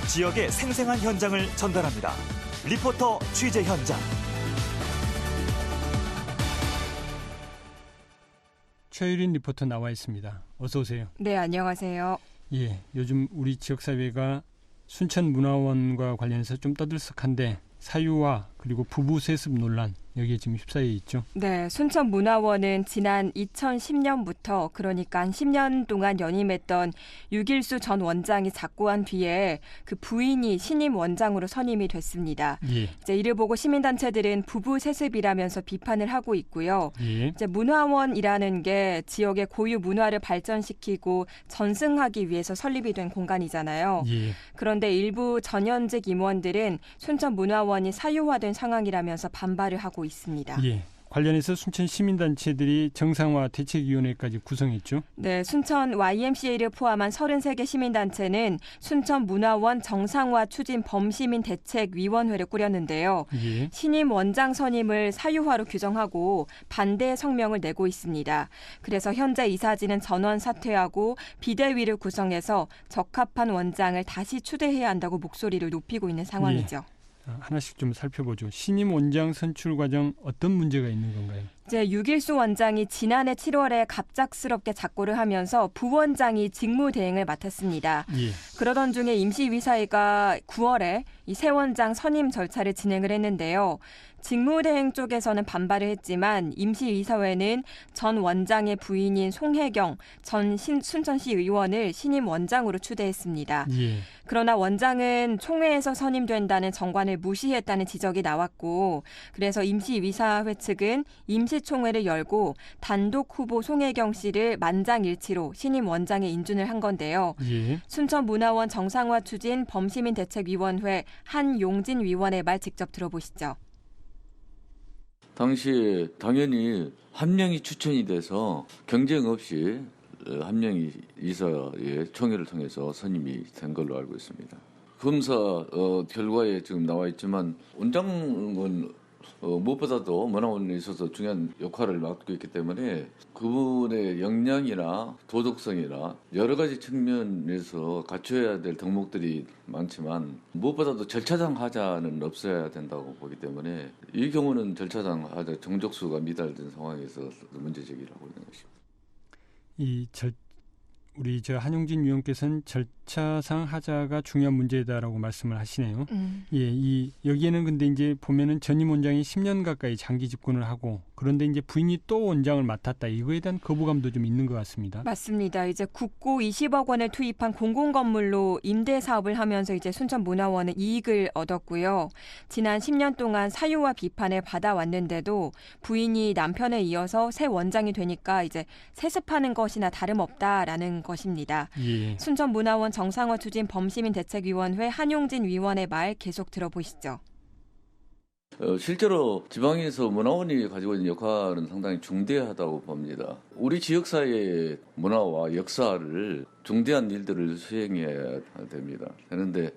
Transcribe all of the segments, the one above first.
지역의 생생한 현장을 전달합니다. 리포터 취재 현장. 최유린 리포터 나와 있습니다. 어서 오세요. 네, 안녕하세요. 예, 요즘 우리 지역사회가 순천문화원과 관련해서 좀 떠들썩한데 사유화 그리고 부부 세습 논란 여기에 지금 휩싸여 있죠. 네, 순천문화원은 지난 2010년부터 그러니까 한 10년 동안 연임했던 유길수 전 원장이 작고한 뒤에 그 부인이 신임 원장으로 선임이 됐습니다. 예. 이제 이를 보고 시민단체들은 부부 세습이라면서 비판을 하고 있고요. 예. 이제 문화원이라는 게 지역의 고유 문화를 발전시키고 전승하기 위해서 설립이 된 공간이잖아요. 예. 그런데 일부 전현직 임원들은 순천문화원이 사유화된 상황이라면서 반발을 하고 있습니다. 예. 관련해서 순천 시민단체들이 정상화 대책위원회까지 구성했죠. 네, 순천 YMCA를 포함한 33개 시민단체는 순천문화원 정상화 추진 범시민대책위원회를 꾸렸는데요. 예. 신임 원장 선임을 사유화로 규정하고 반대 성명을 내고 있습니다. 그래서 현재 이사진은 전원 사퇴하고 비대위를 구성해서 적합한 원장을 다시 추대해야 한다고 목소리를 높이고 있는 상황이죠. 하나씩 좀 살펴보죠. 신임 원장 선출 과정 어떤 문제가 있는 건가요? 이제 유길수 원장이 지난해 7월에 갑작스럽게 작고를 하면서 부원장이 직무대행을 맡았습니다. 예. 그러던 중에 임시위사회가 9월에 이 새 원장 선임 절차를 진행을 했는데요. 직무대행 쪽에서는 반발을 했지만 임시위사회는 전 원장의 부인인 송혜경 전 순천시 의원을 신임 원장으로 추대했습니다. 예. 그러나 원장은 총회에서 선임된다는 정관을 무시했다는 지적이 나왔고 그래서 임시위사회 측은 임시총회를 열고 단독 후보 송혜경 씨를 만장일치로 신임 원장에 인준을 한 건데요. 예. 순천문화원 정상화 추진 범시민대책위원회 한용진 위원의 말 직접 들어보시죠. 당시에 당연히 한 명이 추천이 돼서 경쟁 없이 한 명이 이사의 총회를 통해서 선임이 된 걸로 알고 있습니다. 검사 결과에 지금 나와 있지만 원장은 무엇보다도 문화원에 있어서 중요한 역할을 맡고 있기 때문에 그분의 역량이나 도덕성이나 여러 가지 측면에서 갖춰야 될 덕목들이 많지만 무엇보다도 절차상 하자는 없어야 된다고 보기 때문에 이 경우는 절차상 하자 정족수가 미달된 상황에서 문제제기를 하고 있는 것입니다. 우리 한용진 위원께서는 절차상 하자가 중요한 문제다라고 말씀을 하시네요. 예, 여기에는 근데 이제 보면은 전임 원장이 10년 가까이 장기 집권을 하고 그런데 이제 부인이 또 원장을 맡았다. 이거에 대한 거부감도 좀 있는 것 같습니다. 맞습니다. 이제 국고 20억 원을 투입한 공공건물로 임대 사업을 하면서 이제 순천문화원은 이익을 얻었고요. 지난 10년 동안 사유와 비판을 받아왔는데도 부인이 남편에 이어서 새 원장이 되니까 이제 세습하는 것이나 다름없다라는 것입니다. 예. 순천문화원 정상화 추진 범시민대책위원회 한용진 위원의 말 계속 들어보시죠. 실제로 지방에서 문화원이 가지고 있는 역할은 상당히 중대하다고 봅니다. 우리 지역사회의 문화와 역사를 중대한 일들을 수행해야 됩니다. 그런데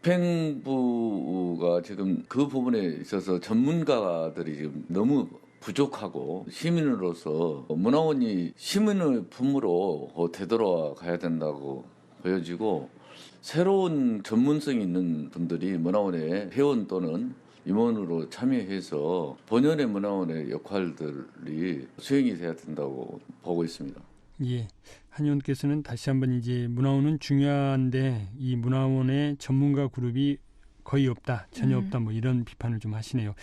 집행부가 지금 그 부분에 있어서 전문가들이 지금 너무 부족하고 시민으로서 문화원이 시민의 품으로 되돌아가야 된다고 보여지고 새로운 전문성이 있는 분들이 문화원의 회원 또는 임원으로 참여해서 본연의 문화원의 역할들이 수행이 돼야 된다고 보고 있습니다. 예, 한 의원께서는 다시 한번 이제 문화원은 중요한데 이 문화원의 전문가 그룹이 거의 없다, 전혀 없다, 뭐 이런 비판을 좀 하시네요.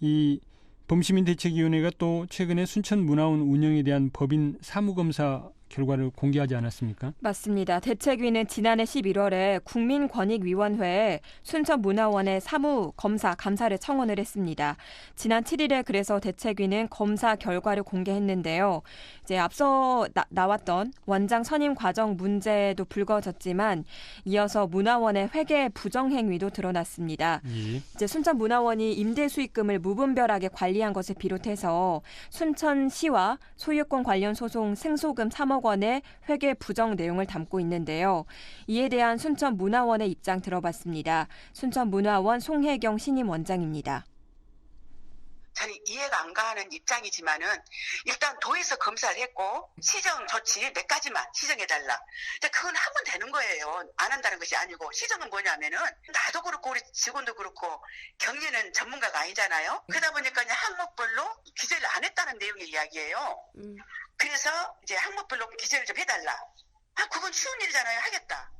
이 범시민대책위원회가 또 최근에 순천문화원 운영에 대한 법인 사무검사 결과를 공개하지 않았습니까? 맞습니다. 대책위는 지난해 11월에 국민권익위원회에 순천문화원의 사무검사 감사를 청원을 했습니다. 지난 7일에 그래서 대책위는 검사 결과를 공개했는데요. 이제 앞서 나왔던 원장 선임 과정 문제도 불거졌지만 이어서 문화원의 회계 부정행위도 드러났습니다. 예. 이제 순천문화원이 임대 수익금을 무분별하게 관리한 것을 비롯해서 순천시와 소유권 관련 소송 승소금 3억 원의 회계 부정 내용을 담고 있는데요. 이에 대한 순천문화원의 입장 들어봤습니다. 순천문화원 송혜경 신임 원장입니다. 저는 이해가 안 가는 입장이지만은 일단 도에서 검사를 했고 시정 조치 몇 가지만 시정해달라. 근데 그건 하면 되는 거예요. 안 한다는 것이 아니고 시정은 뭐냐면은 나도 그렇고 우리 직원도 그렇고 경리는 전문가가 아니잖아요. 그러다 보니까 그냥 항목별로 기재를 안 했다는 내용의 이야기예요. 그래서 이제 항목별로 기재를 좀 해달라. 그건 쉬운 일이잖아요. 하겠다.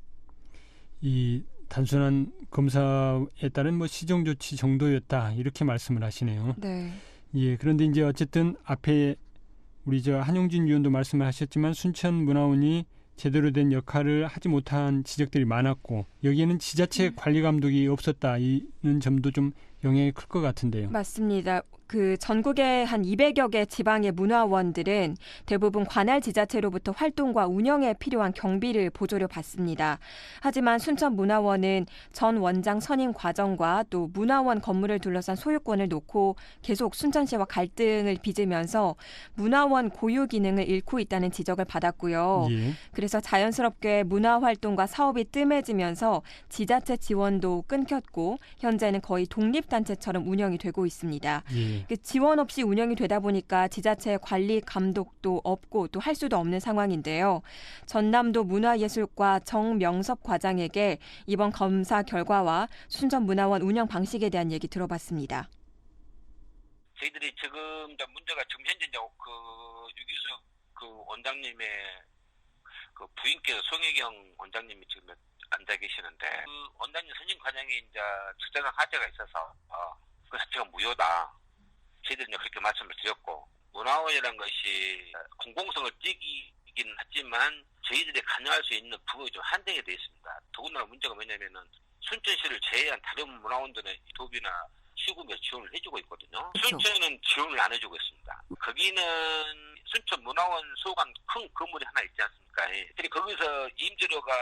이 단순한 검사에 따른 뭐 시정 조치 정도였다 이렇게 말씀을 하시네요. 네. 예, 그런데 이제 어쨌든 앞에 우리 한용진 위원도 말씀을 하셨지만 순천문화원이 제대로 된 역할을 하지 못한 지적들이 많았고 여기에는 지자체 관리 감독이 없었다 이는 점도 좀 영향이 클 것 같은데요. 맞습니다. 그 전국의 한 200여 개 지방의 문화원들은 대부분 관할 지자체로부터 활동과 운영에 필요한 경비를 보조를 받습니다. 하지만 순천문화원은 전 원장 선임 과정과 또 문화원 건물을 둘러싼 소유권을 놓고 계속 순천시와 갈등을 빚으면서 문화원 고유 기능을 잃고 있다는 지적을 받았고요. 예. 그래서 자연스럽게 문화활동과 사업이 뜸해지면서 지자체 지원도 끊겼고 현재는 거의 독립단체처럼 운영이 되고 있습니다. 예. 지원 없이 운영이 되다 보니까 지자체 관리 감독도 없고 또 할 수도 없는 상황인데요. 전남도 문화예술과 정명섭 과장에게 이번 검사 결과와 순천문화원 운영 방식에 대한 얘기 들어봤습니다. 저희들이 지금 문제가 지금 현재 유기수 원장님의 부인께서 송혜경 원장님이 지금 앉아 계시는데 그 원장님 선임 과정에 이제 적절한 하자가 있어서 그 자체가 무효다. 저희들은 그렇게 말씀을 드렸고 문화원이라는 것이 공공성을 띠기긴 하지만 저희들이 관여할 수 있는 부분이 좀 한정이 되어 있습니다. 더군다나 문제가 뭐냐면은 순천시를 제외한 다른 문화원들은 도비나 시군에 지원을 해주고 있거든요. 그렇죠. 순천은 지원을 안 해주고 있습니다. 거기는 순천 문화원 소관 큰 건물이 하나 있지 않습니까? 거기서 임대료가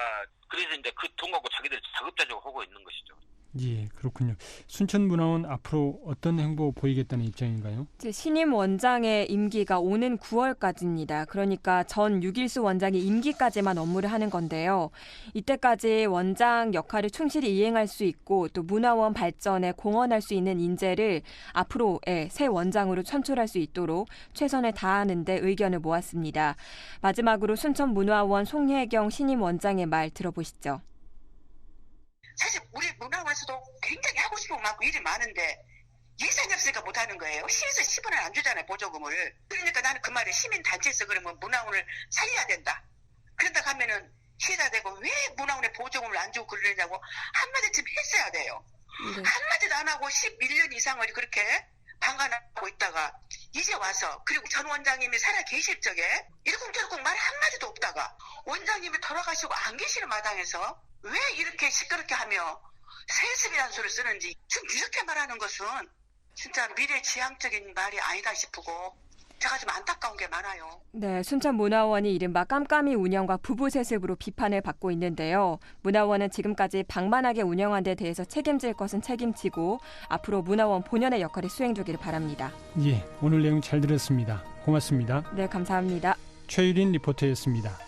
그래서 이제 그 돈하고 자기들이 자급자족을 하고 있는 것이죠. 예, 그렇군요. 순천문화원 앞으로 어떤 행보 보이겠다는 입장인가요? 신임 원장의 임기가 오는 9월까지입니다. 그러니까 전 유길수 원장이 임기까지만 업무를 하는 건데요. 이때까지 원장 역할을 충실히 이행할 수 있고 또 문화원 발전에 공헌할 수 있는 인재를 앞으로의 새 원장으로 선출할 수 있도록 최선을 다하는 데 의견을 모았습니다. 마지막으로 순천문화원 송혜경 신임 원장의 말 들어보시죠. 사실 우리 문화원에서도 굉장히 하고 싶은 많고 일이 많은데 예산이 없으니까 못하는 거예요. 시에서 10원을 안 주잖아요. 보조금을. 그러니까 나는 그 말에 시민단체에서 그러면 문화원을 살려야 된다. 그런다 하면은 시에다 대고 왜 문화원에 보조금을 안 주고 그러느냐고 한마디쯤 했어야 돼요. 네. 한마디도 안 하고 11년 이상을 그렇게 방관하고 있다가 이제 와서 그리고 전 원장님이 살아 계실 적에 이러쿵저러쿵 말 한마디도 없다가 원장님이 돌아가시고 안 계시는 마당에서 왜 이렇게 시끄럽게 하며 세습이라는 소리를 쓰는지 좀 이렇게 말하는 것은 진짜 미래지향적인 말이 아니다 싶고 제가 좀 안타까운 게 많아요. 네, 순천문화원이 이른바 깜깜이 운영과 부부세습으로 비판을 받고 있는데요. 문화원은 지금까지 방만하게 운영한 데 대해서 책임질 것은 책임지고 앞으로 문화원 본연의 역할이 수행되기를 바랍니다. 예, 오늘 내용 잘 들었습니다. 고맙습니다. 네, 감사합니다. 최유린 리포터였습니다.